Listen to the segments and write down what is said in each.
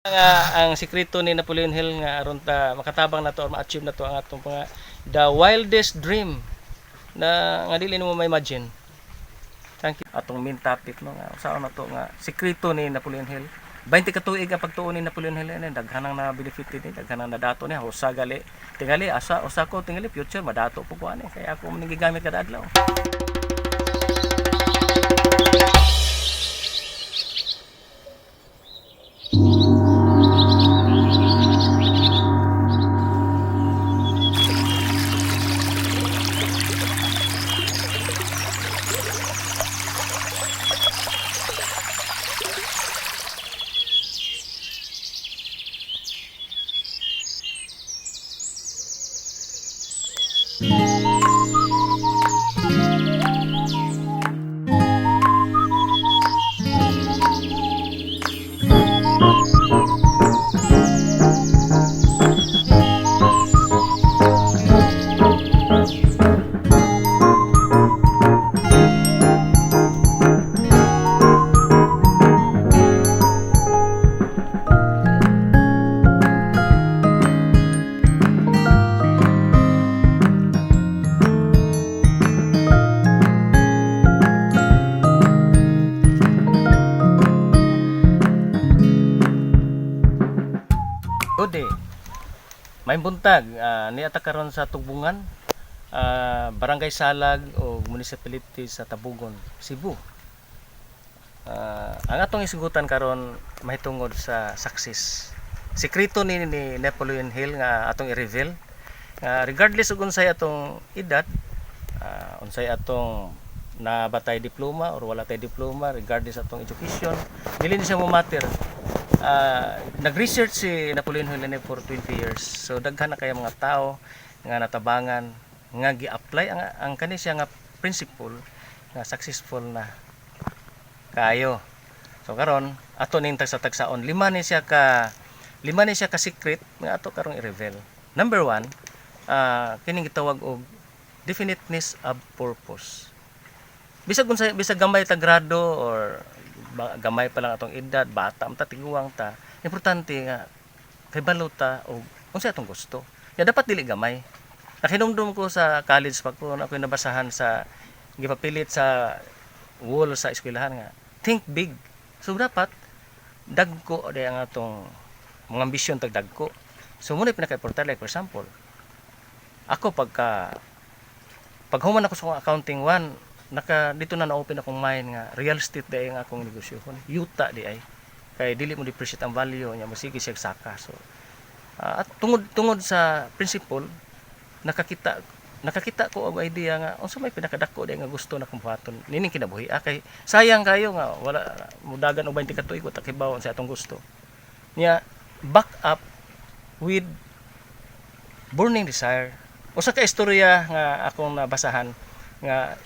Nga ang sikreto ni Napoleon Hill nga aron ta makatabang na to or ma-achieve na to ang atong mga the wildest dream na nga dili mo ma-imagine. Thank you. Atong main topic no nga usaon na to nga sikreto ni Napoleon Hill. 20 ka tuig ang pagtuon ni Napoleon Hill ni daghanang na benefited ni daghanang na dato niya usa gali tingali asa usa ko tingali future madato po ko ani kaya ako man gigamit kada adlaw. Good day. May buntag niata karon sa Tugbungan, Barangay Salag o Municipality sa Tabugon, Cebu. Ang atong isigutan karon mahitungod sa success. Sikreto ni Napoleon Hill nga atong i-reveal. Regardless ug unsay atong edad, unsay atong nabatay diploma or wala tay diploma, regardless atong education, dili ni siya mo matter. Nag-research si Napoleon Hill for 20 years. So daghan na kay mga tao nga natabangan nga gi-apply ang kani siya nga principle nga successful na kayo. So karon ato ning tagsa-tagsaon lima ni siya ka secret nga ato karong i-reveal. Number 1, kining gitawag og definiteness of purpose. Bisag gamay ta grado or gamay pa lang atong edad, bata ta tiguang ta, importante nga kay balota og unsa atong gusto. Ya dapat dili gamay. Nakinumdum ko sa college pa ko na ako nabasahan sa gipapilit sa wall sa eskwelahan nga think big. So dapat dagko day ang atong mga ambisyon tag dagko. So muna pinaka-importante, like for example, ako paghuman ako sa accounting 1, dito na na-open akong mind nga real estate day ang akong negosyohon. Yuta di ay kay dili mo depreciate ang value nya masigi siya saka. So at tungod sa principle nakakita ko og idea nga unsa may pinakadako day nga gusto na kong buhaton nining kinabuhi. Kay sayang kayo nga wala mudagan og 20 ka tuig ta kibaw sa atong gusto. Nya back up with burning desire. Usa ka istorya nga akong nabasahan nga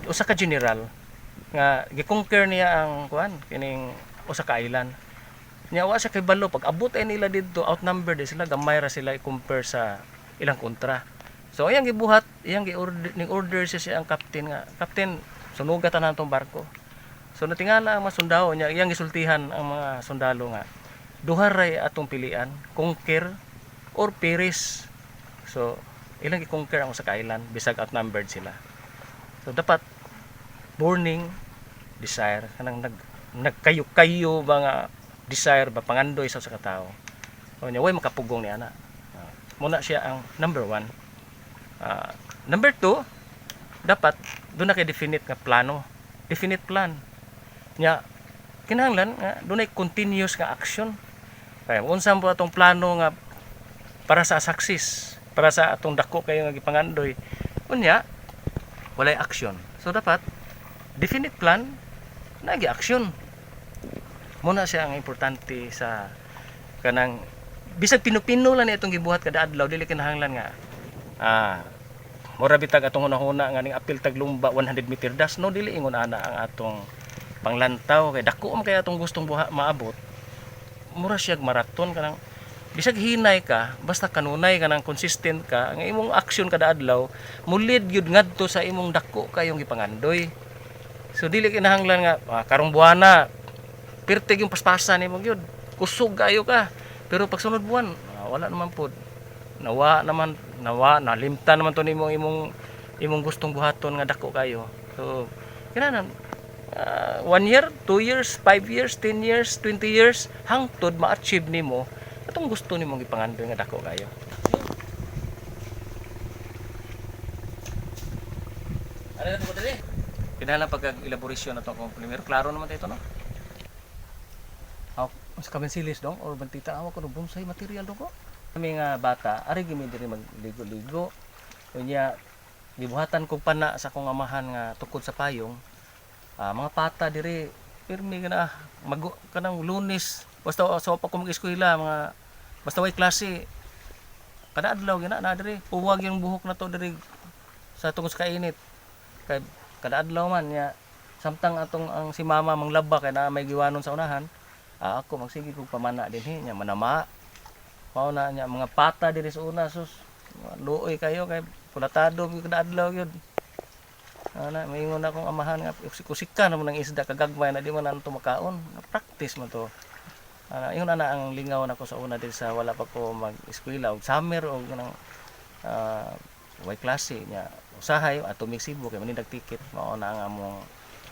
usa ka general nga gi-conquer niya ang kining usa ka island. Nya wa siya kay balo pag abot ay nila didto outnumbered sila gamay ra sila i-compare sa ilang kontra. So iyang gibuhat, order siya ang captain nga, "Captain, sunugatan na tong barko." So natingala ang mga sundalo niya, iyang gisultihan ang mga sundalo nga duha ray atong pilian, conquer or perish. So ilang i-conquer ang usa ka island bisag outnumbered sila. So dapat burning desire kanang nagkayo-kayo ba nga desire ba pangandoy sa usa ka tawo. O nya way makapugong ni ana. Muna siya ang number 1. Number 2, dapat doon na kay definite nga plano. Definite plan. Nya kinahanglan nga doon ay continuous nga action. Kaya unsa po atong plano nga para sa success, para sa atong dako kayo nga gipangandoy, unya walay action. So dapat definite plan nagi action. Muna siya ang importante sa kanang bisag pinupino lang ni atong gibuhat kada adlaw dili kinahanglan nga mura bitag atong hunahuna nga ning apil tag lumba 100 meter dash no dili ingon ana ang atong panglantaw kay dako kay atong gustong maabot. Mura siya marathon kanang bisag hinay ka basta kanunay ka nang consistent ka ang imong action kada adlaw mulid gyud ngadto sa imong dako kayong gipangandoy. So dili kinahanglan nga karong buwana pertig yung paspasan nimo gyud. Kusog kayo ka. Pero pag sunod buwan, wala naman pod. Nawa nalimtan naman to nimo imong gustong buhaton nga dako kayo. So kinahanglan 1 year, 2 years, 5 years, 10 years, 20 years hangtod ma-achieve nimo atong gusto nimong ipangandel nga dako kayo. Ano na po dali? Kinahanglan pag-elaborasyon nato kung primer klaro naman tayo no. Mas kabensilis dong or bantita awa ko no bonsai material dong ko. Kami nga bata, ari gimi diri magligo-ligo. Unya gibuhatan kog pana sa akong amahan nga tukod sa payong. Mga pata diri pirmi kana kanang Lunes basta sa pa ko mag-eskwela mga basta way klase kada adlaw gina na diri puwag yung buhok na to diri sa tungod sa kainit kay kada adlaw man nya samtang atong ang si mama manglaba kay na may giwanon sa unahan ako magsige kog pamana dinhi nya manama mao na nya mga pata diri sa una sus luoy kayo kay pulatado kada adlaw gyud ana maingon akong amahan nga kusika na mo ng isda kagagmay na di man nanto makaon na practice mo to yun ana ang lingaw nako sa una diri sa wala pa ko mag-eskwela og summer og kanang way klase nya usahay ato Cebu kay manindag ticket mao na ang among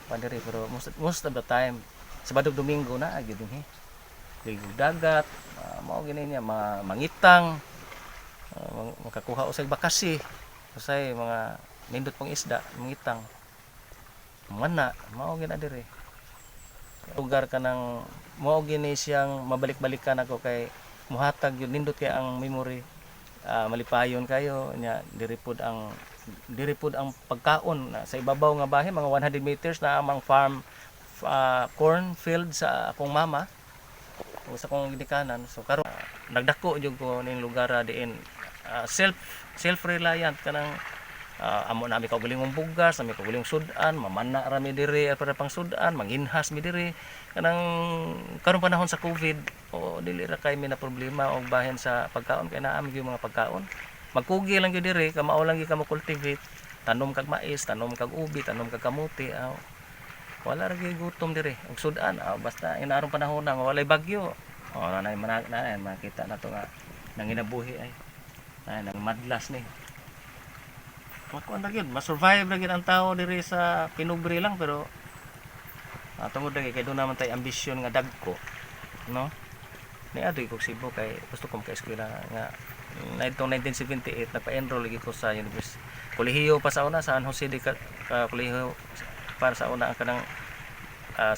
pandiri pero most of the time Sabado Domingo na gyud dinhi ligog dagat mao gini niya mangitang makakuha usay bakasi usay mga nindot pang isda mangitang mana mao gina diri lugar kanang mao gini siyang mabalik-balikan ako kay muhatag yun nindot kay ang memory malipayon kayo nya diri pod ang pagkaon sa ibabaw nga bahay mga 100 meters na amang farm corn field sa akong mama o sa akong ginikanan so karon nagdako jud ko ning lugar diin self reliant kanang amo nami kaugalingong bugas nami kaugalingong sudan mamana rami diri para pang sudan manginhas mi diri kanang karon panahon sa COVID o dili ra kay mi na problema og bahin sa pagkaon kay naa mi mga pagkaon magkugi lang gyud diri kamao lang gyud ka mo cultivate tanom kag mais tanom kag ubi tanom kag kamuti wala ra gyud gutom diri og sudan basta inaarong panahon nga walay bagyo nanay makita na to nga nanginabuhi ay nang madlas ni makuan ra gyud ma-survive ra gyud ang tao diri sa pinubre lang pero tungod lagi kay do naman tay ambisyon nga dagko no ni adoy kog Cebu kay gusto ko maka-eskwela nga nitong 1978 nagpa-enroll lagi ko sa university kolehiyo pa sa una sa San Jose de kolehiyo para sa una ang kanang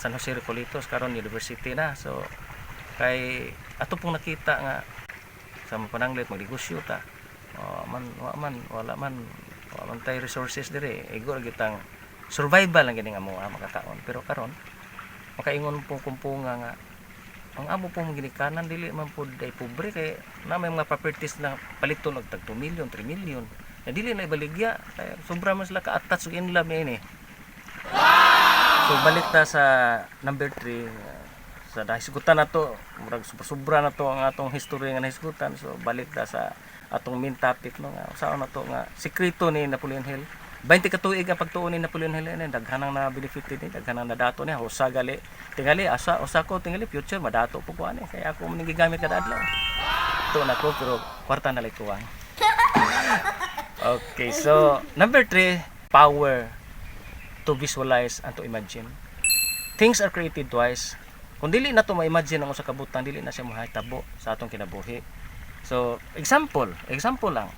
San Jose Recoletos karon university na so kay ato pong nakita nga sa pananglit magnegosyo ta wala man tay resources dire igor gitang survival lang gini nga mo makakaon pero karon makaingon po kumpunga nga ang amo pong ginikanan dili man pud ay pobre kay na may mga properties na paliton og tag 2 million 3 million na dili na ibaligya kay sobra man sila ka-attach og in love ni so balik ta sa number 3 sa nahisgutan na to murag sobra na to ang atong history nga nahisgutan so balik ta sa atong main topic no nga usaon na to nga sikreto ni Napoleon Hill 20 ka tuig ang pagtuon ni Napoleon Hill ni daghanang na benefited ni daghanang na dato ni usa gali tingali usa ko tingali future madato po ko ani kay ako man gigamit kada adlaw to na ko pero kwarta na lay kuwang okay so number 3 power to visualize and to imagine. Things are created twice. Kung dili na to ma-imagine ang usa ka butang, dili na siya mahitabo sa atong kinabuhi. So, example lang.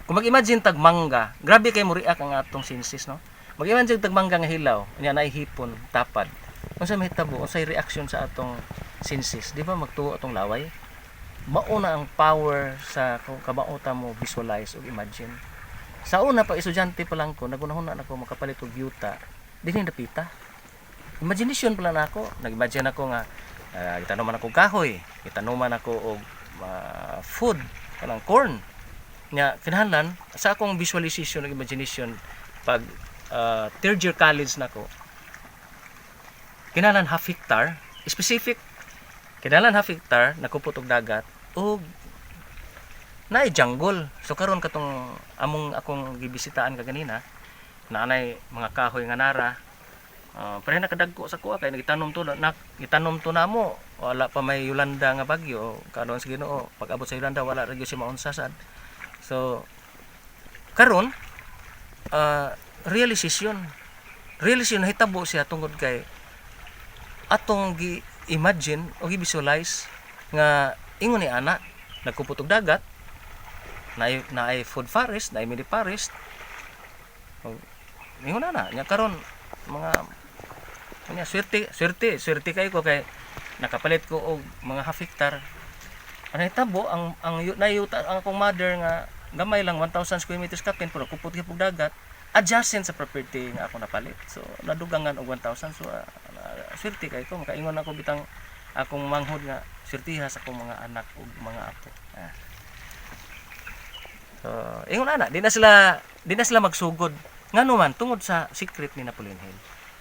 Kung mag-imagine tag mangga, grabe kay mo react ang atong senses, no? Mag-imagine tag mangga nga hilaw, nya naihipon, tapad. Unsa mahitabo, unsay reaction sa atong senses, di ba magtuo atong laway? Mauna ang power sa kabauta mo visualize o imagine. Sa una pa estudyante pa lang ko nagunahon na ako makapalit og yuta dinhi napita imagination pa lang ako nag-imagine ako nga itanuman ako kahoy itanuman ako og food kanang corn nya kinahanglan sa akong visualization ug imagination pag third year college nako kinahanglan half hectare specific kinahanglan half hectare nakupot og dagat ug naay jungle so karon katong akong gibisitaan kaganina naanay mga kahoy nga nara Pero nakadagko sa kuha kay nagitanom to itanom to namo wala pa may Yolanda nga bagyo karon sa Ginoo pag abot sa Yolanda wala ra gyud si maunsasan. So karon realization hitabo siya tungod kay atong gi-imagine o gi-visualize nga ingon ni ana nagkupot og dagat na ay food forest na ay mini forest. Ingon na nya karon mga kanya swerte kay ko kay nakapalit ko og mga half hectare. Ano hitabo ang nayuta ang akong mother nga gamay lang 1,000 square meters kapin pero kupot gyud og dagat adjacent sa property nga ako napalit. So nadugangan og 1,000 so swerte kay ko makaingon ako bitang akong manghod nga swertiha sa akong mga anak ug mga apo. So ingon ana di na sila magsugod ngano man tungod sa secret ni Napoleon Hill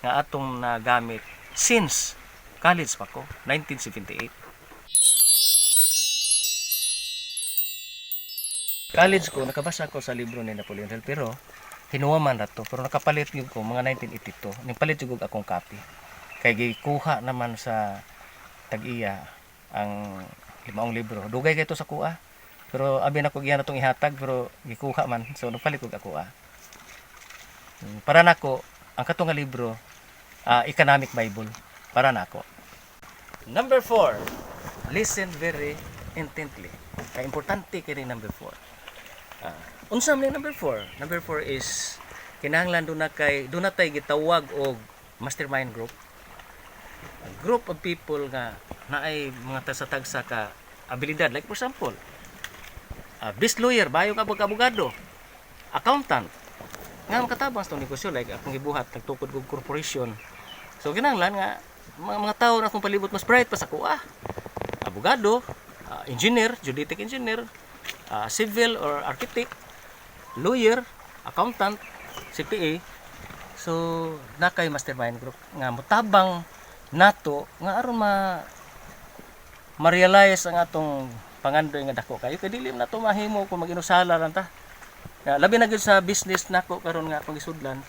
nga atong nagamit since college pa ko 1978. College ko nakabasa ko sa libro ni Napoleon Hill pero hinuwaman na to pero nakapalit gyud ko mga 1982 nipalit jud akong copy kay gikuha naman sa tag-iya ang 5 libro dugay kay to sa kuha pero abi na ko giyan atong ihatag pero gikuha man so nagpalit og ako para nako ang katong nga libro Economic Bible para nako. Number 4, listen very intently. Kay importante kini number 4. Unsa man number 4? Number 4 is kinahanglan do na tay gitawag og mastermind group. A group of people nga naay mga tagsa-tagsa ka abilidad like for example, best lawyer, bayong abogado, accountant, nga makatabang sa negosyo like akong gibuhat nagtukod og corporation. So kinahanglan nga mga tao na akong palibot mas bright pa sa kuha. Abogado, engineer, geodetic engineer, civil or architect, lawyer, accountant, CPA. So nakay mastermind group nga motabang nato nga aron ma-realize ang atong pangandoy nga dako kayo kay dili na to mahimo kung mag-inusala lang ta. Labi na gyud sa business nako karon nga akong isudlan.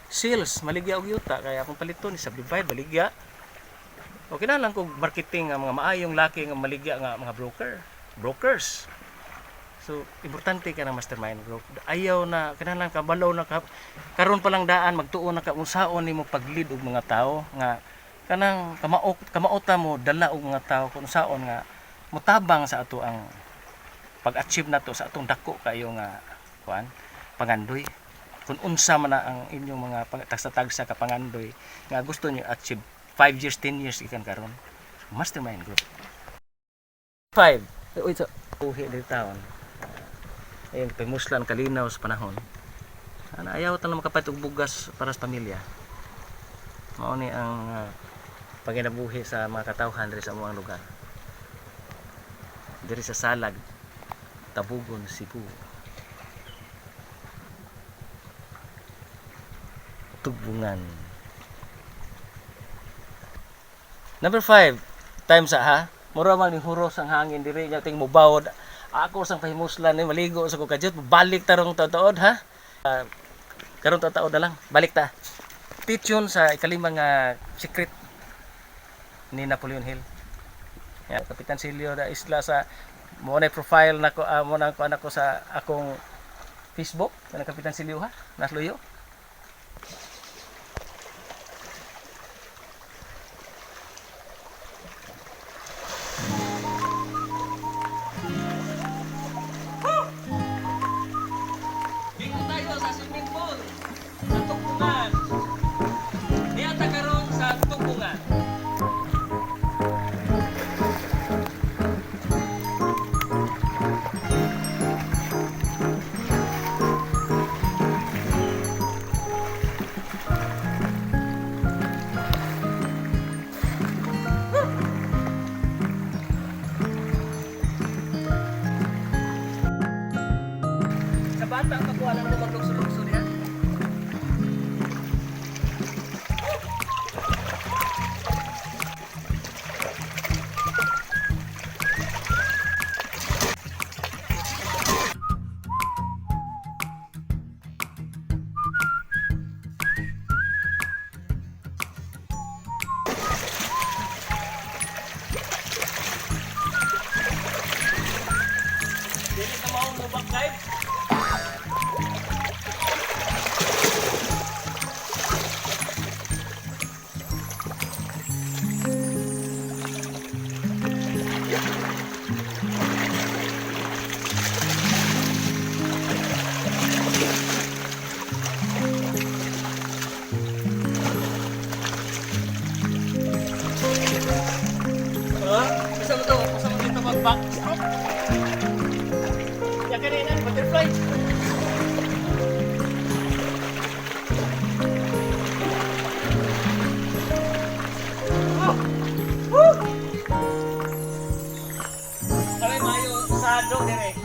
Sales, maligya og yuta kaya akong paliton sa subdivide baligya. Okay na lang kung marketing nga mga maayong laki nga maligya nga mga brokers. So importante ka ng mastermind group. Ayaw na kinahanglan ka balaw na ka karon pa lang daan magtuon na ka unsaon nimo pag-lead og mga tao nga kanang kamaota mo dala og mga tao kung unsaon nga motabang sa ato ang pag-achieve nato sa atong dako kayo nga pangandoy. Kung unsa man na ang inyong mga tagsa-tagsa ka pangandoy nga gusto niyo achieve 5 years, 10 years ikan karon. Mastermind group. 5. Uy, sa uhi dito taon. Ayun, pimuslan kalinaw sa panahon. Ayaw ta na makapalit og bugas para sa pamilya. Mao ni ang paginabuhi sa mga katawhan diri sa among lugar. Diri sa Salag, Tabugon, Cebu. Tubungan. Number 5, time sa ha. Mura man ning huros ang hangin diri nya ting mobawod. Ako sang pahimuslan ni maligo sa ko kadyot balik tarong taod ha. Karon taod na lang. Balik ta. Teach sa ikalimang secret ni Napoleon Hill. Ya, Kapitan Silio da isla sa mo na profile nako mo nang kuan ako sa akong Facebook kana Kapitan Silio ha. Nasluyo. Bata ang kakuha lang naman lukso-lukso niya. ba? Yan kanina, butterfly. Kami mayo usado dire.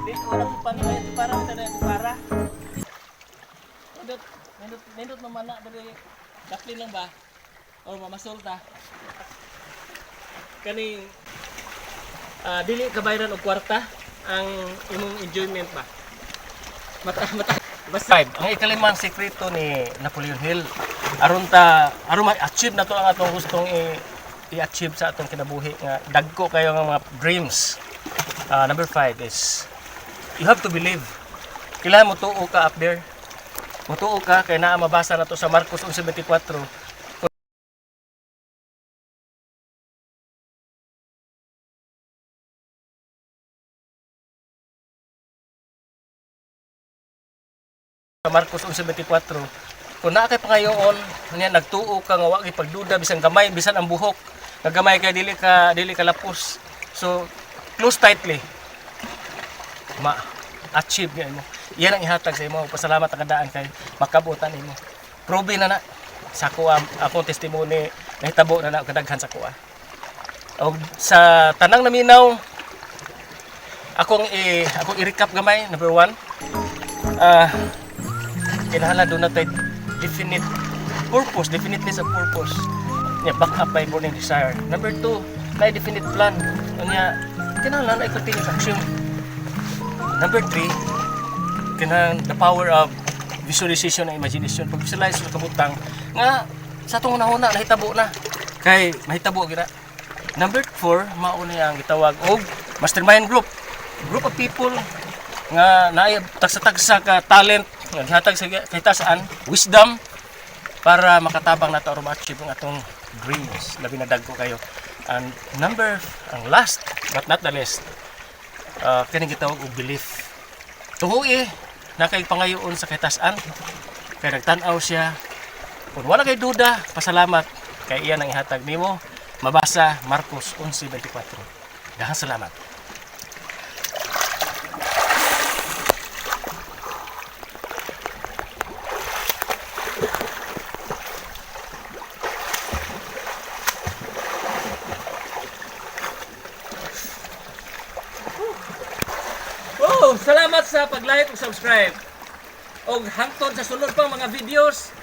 Dito orang panimay ito para para. Nindot mamana dari daplin lang ba? O mamasulta. Kaning dili kabayaran og kwarta ang imong enjoyment ba? Basta ang ikalimang sekreto ni Napoleon Hill aron ma-achieve na to ang atong gustong i-achieve sa atong kinabuhi nga dagko kayo nga mga dreams. Number 5 is you have to believe. Kailangan mo tuo ka up there. Mutuo ka kay naa mabasa na to sa Marcos 11:24. Sa Marcos 11:24, kung naa kay pangayoon niya nagtuo ka nga wa kay pagduda bisan gamay bisan ang buhok nga gamay kay dili ka lapos. So close tightly. Ma-achieve niya mo. Iyan ang ihatag sa imo. Pasalamat ang kadaan kay makabutan imo. Probe na sa kuha akong testimony nahitabo na kadaghan sa kuha. Og sa tanang naminaw akong i-recap gamay. Number 1, kinahanglan doon natin definite purpose, definiteness of purpose. Nya back up by burning desire. Number 2, may definite plan. Nya kinahanglan ay continuous action. Number 3, kinahanglan the power of visualization and imagination. Pag visualize sa kabutang nga sa atong una nahitabo na kay mahitabo gira. Number 4, mao niya ang gitawag og mastermind group. Group of people nga naay tagsa-tagsa ka talent nga gihatag sa kahitasan, wisdom para makatabang nato aron ma-achieve ang atong dreams. Labi na dagko kayo. And ang last but not the least, kini gitawag og belief. Tuhoy na kay pangayoon sa kahitasan kay nagtan-aw siya. Kung wala kay duda, pasalamat kay iyan ang ihatag nimo. Mabasa Marcos 11:24. Daghang salamat. Salamat sa pag-like ug subscribe. Og hangtod sa sunod pang mga videos,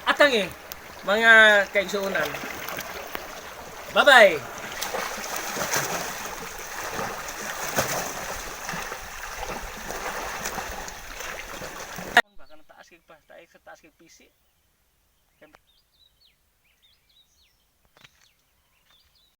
atangi mga kaigsuonan. Bye-bye.